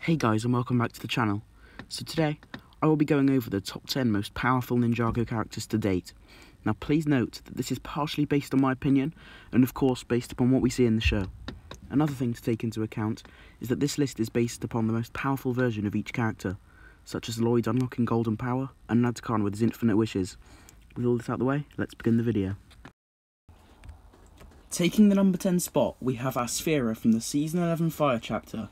Hey guys, and welcome back to the channel. So today, I will be going over the top 10 most powerful Ninjago characters to date. Now please note that this is partially based on my opinion, and of course based upon what we see in the show. Another thing to take into account is that this list is based upon the most powerful version of each character, such as Lloyd unlocking golden power, and Nadkan with his infinite wishes. With all this out of the way, let's begin the video. Taking the number 10 spot, we have Asphira from the Season 11 Fire chapter.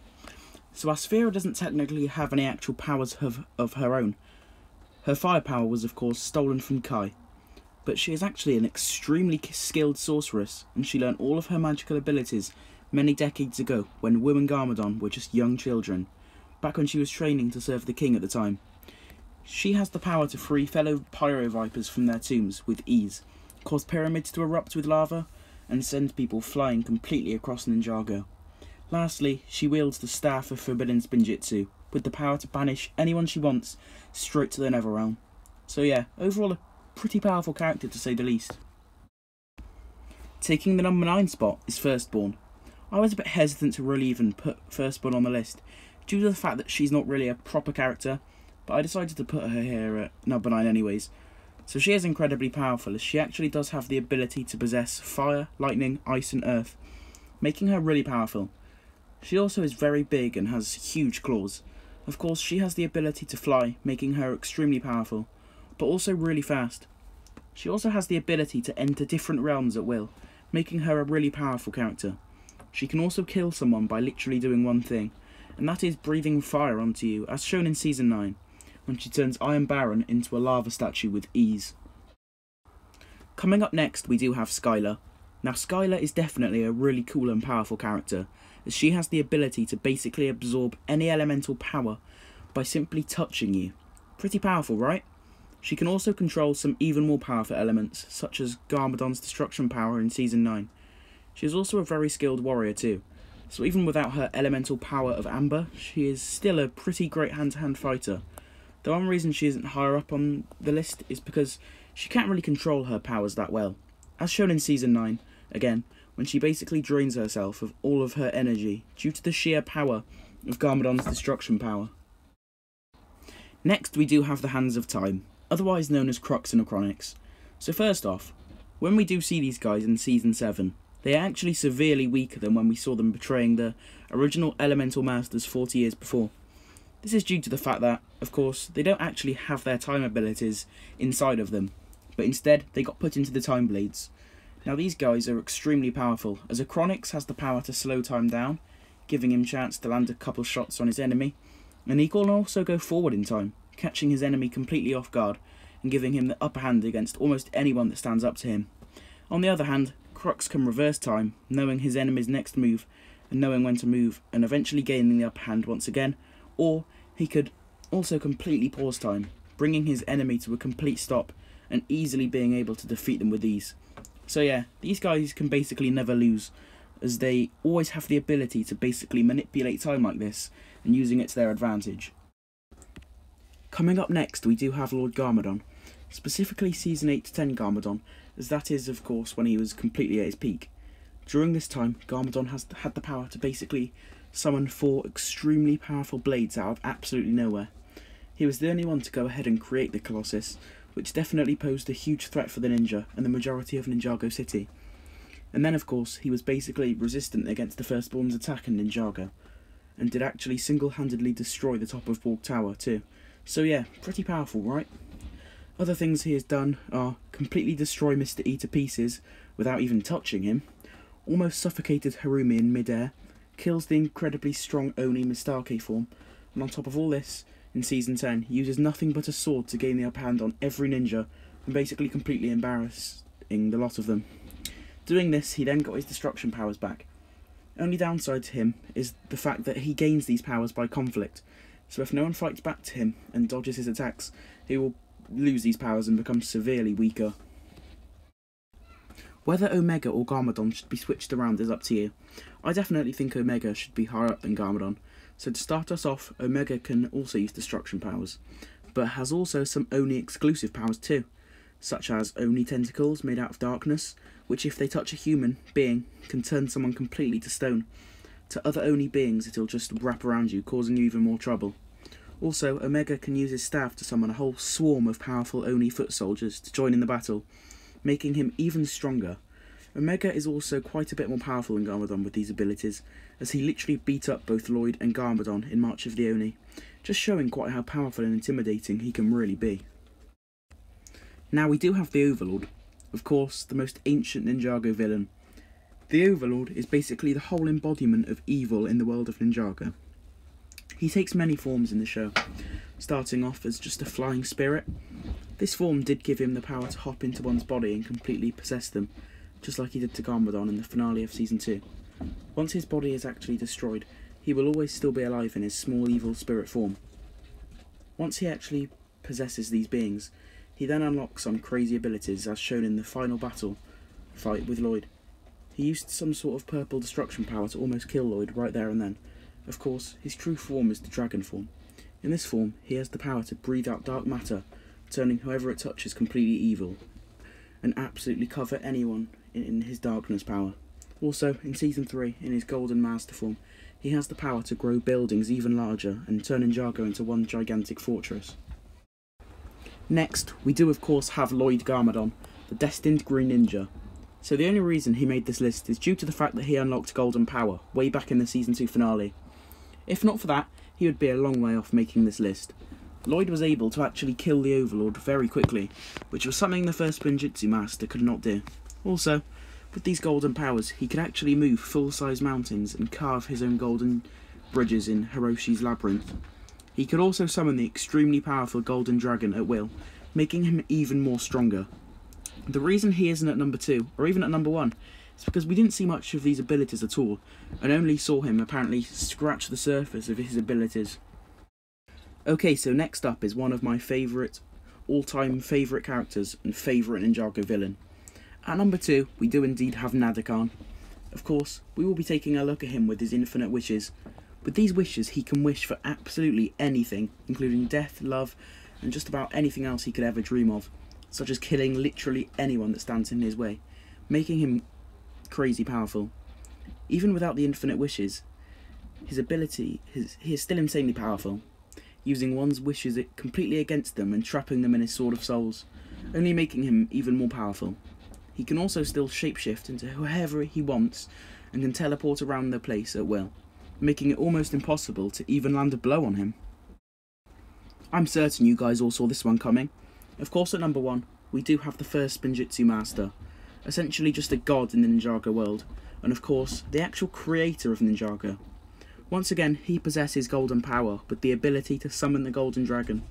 So Asphira doesn't technically have any actual powers of her own. Her fire power was of course stolen from Kai, but she is actually an extremely skilled sorceress, and she learned all of her magical abilities many decades ago when Wu and Garmadon were just young children, back when she was training to serve the king at the time. She has the power to free fellow pyro vipers from their tombs with ease, cause pyramids to erupt with lava, and send people flying completely across Ninjago. Lastly, she wields the Staff of Forbidden Spinjitzu, with the power to banish anyone she wants straight to the Netherrealm. So yeah, overall a pretty powerful character to say the least. Taking the number 9 spot is Firstborn. I was a bit hesitant to really even put Firstborn on the list, due to the fact that she's not really a proper character, but I decided to put her here at number 9 anyways. So she is incredibly powerful, as she actually does have the ability to possess fire, lightning, ice and earth, making her really powerful. She also is very big and has huge claws. Of course, she has the ability to fly, making her extremely powerful, but also really fast. She also has the ability to enter different realms at will, making her a really powerful character. She can also kill someone by literally doing one thing, and that is breathing fire onto you, as shown in Season 9, when she turns Iron Baron into a lava statue with ease. Coming up next, we do have Sylla. Now Sylla is definitely a really cool and powerful character, as she has the ability to basically absorb any elemental power by simply touching you. Pretty powerful, right? She can also control some even more powerful elements, such as Garmadon's destruction power in Season 9. She is also a very skilled warrior too, so even without her elemental power of Amber, she is still a pretty great hand-to-hand fighter. The one reason she isn't higher up on the list is because she can't really control her powers that well, as shown in Season 9, again, when she basically drains herself of all of her energy due to the sheer power of Garmadon's destruction power. Next we do have the Hands of Time, otherwise known as Crux and Acronics. So first off, when we do see these guys in Season 7, they are actually severely weaker than when we saw them betraying the original Elemental Masters 40 years before. This is due to the fact that, of course, they don't actually have their time abilities inside of them, but instead they got put into the Time Blades. Now these guys are extremely powerful, as Acronics has the power to slow time down, giving him chance to land a couple shots on his enemy, and he can also go forward in time, catching his enemy completely off guard and giving him the upper hand against almost anyone that stands up to him. On the other hand, Crux can reverse time, knowing his enemy's next move and knowing when to move, and eventually gaining the upper hand once again, or he could also completely pause time, bringing his enemy to a complete stop and easily being able to defeat them with ease. So yeah, these guys can basically never lose, as they always have the ability to basically manipulate time like this and using it to their advantage. Coming up next, we do have Lord Garmadon, specifically Season 8 to 10 Garmadon, as that is of course when he was completely at his peak. During this time, Garmadon has had the power to basically summon 4 extremely powerful blades out of absolutely nowhere. He was the only one to go ahead and create the Colossus, which definitely posed a huge threat for the ninja and the majority of Ninjago City. And then of course he was basically resistant against the Firstborn's attack in Ninjago, and did actually single-handedly destroy the top of Walk Tower too. So yeah, pretty powerful, right? Other things he has done are completely destroy Mr. E to pieces without even touching him, almost suffocated Harumi in mid-air, kills the incredibly strong Oni Mistake form, and on top of all this, in Season 10, he uses nothing but a sword to gain the upper hand on every ninja, and basically completely embarrassing the lot of them. Doing this, he then got his destruction powers back. Only downside to him is the fact that he gains these powers by conflict, so if no one fights back to him and dodges his attacks, he will lose these powers and become severely weaker. Whether Omega or Garmadon should be switched around is up to you. I definitely think Omega should be higher up than Garmadon. So to start us off, Omega can also use destruction powers, but has also some Oni exclusive powers too, such as Oni tentacles made out of darkness, which if they touch a human being, can turn someone completely to stone. to other Oni beings it'll just wrap around you, causing you even more trouble. Also, Omega can use his staff to summon a whole swarm of powerful Oni foot soldiers to join in the battle, making him even stronger. Omega is also quite a bit more powerful than Garmadon with these abilities, as he literally beat up both Lloyd and Garmadon in March of the Oni, just showing quite how powerful and intimidating he can really be. Now we do have the Overlord, of course the most ancient Ninjago villain. The Overlord is basically the whole embodiment of evil in the world of Ninjago. He takes many forms in the show, starting off as just a flying spirit. This form did give him the power to hop into one's body and completely possess them, just like he did to Garmadon in the finale of Season 2. Once his body is actually destroyed, he will always still be alive in his small evil spirit form. Once he actually possesses these beings, he then unlocks some crazy abilities as shown in the final battle fight with Lloyd. He used some sort of purple destruction power to almost kill Lloyd right there and then. Of course, his true form is the dragon form. In this form, he has the power to breathe out dark matter, turning whoever it touches completely evil, and absolutely cover anyone in his darkness power. Also, in Season 3, in his golden master form, he has the power to grow buildings even larger and turn Ninjago into one gigantic fortress. Next, we do of course have Lloyd Garmadon, the destined Green Ninja. So the only reason he made this list is due to the fact that he unlocked golden power way back in the Season 2 finale. If not for that, he would be a long way off making this list. Lloyd was able to actually kill the Overlord very quickly, which was something the first Spinjitzu Master could not do. Also, with these golden powers, he could actually move full-size mountains and carve his own golden bridges in Hiroshi's labyrinth. He could also summon the extremely powerful Golden Dragon at will, making him even more stronger. The reason he isn't at number 2, or even at number 1, is because we didn't see much of these abilities at all, and only saw him apparently scratch the surface of his abilities. Okay, so next up is one of my all-time favourite characters and favourite Ninjago villain. At number 2, we do indeed have Nadokhan. Of course, we will be taking a look at him with his infinite wishes. With these wishes, he can wish for absolutely anything, including death, love, and just about anything else he could ever dream of, such as killing literally anyone that stands in his way, making him crazy powerful. Even without the infinite wishes, he is still insanely powerful, using one's wishes completely against them and trapping them in his Sword of Souls, only making him even more powerful. He can also still shapeshift into whoever he wants and can teleport around the place at will, making it almost impossible to even land a blow on him. I'm certain you guys all saw this one coming. Of course, at number 1, we do have the first Spinjitzu Master, essentially just a god in the Ninjago world, and of course, the actual creator of Ninjago. Once again, he possesses golden power with the ability to summon the Golden Dragon.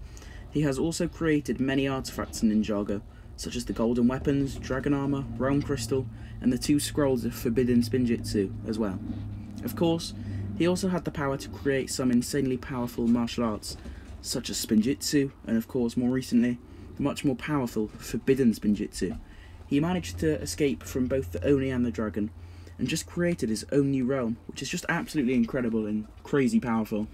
He has also created many artifacts in Ninjago, such as the golden weapons, dragon armor, realm crystal, and the 2 scrolls of forbidden Spinjitzu as well. Of course, he also had the power to create some insanely powerful martial arts, such as Spinjitzu, and of course more recently, the much more powerful forbidden Spinjitzu. He managed to escape from both the Oni and the dragon, and just created his own new realm, which is just absolutely incredible and crazy powerful.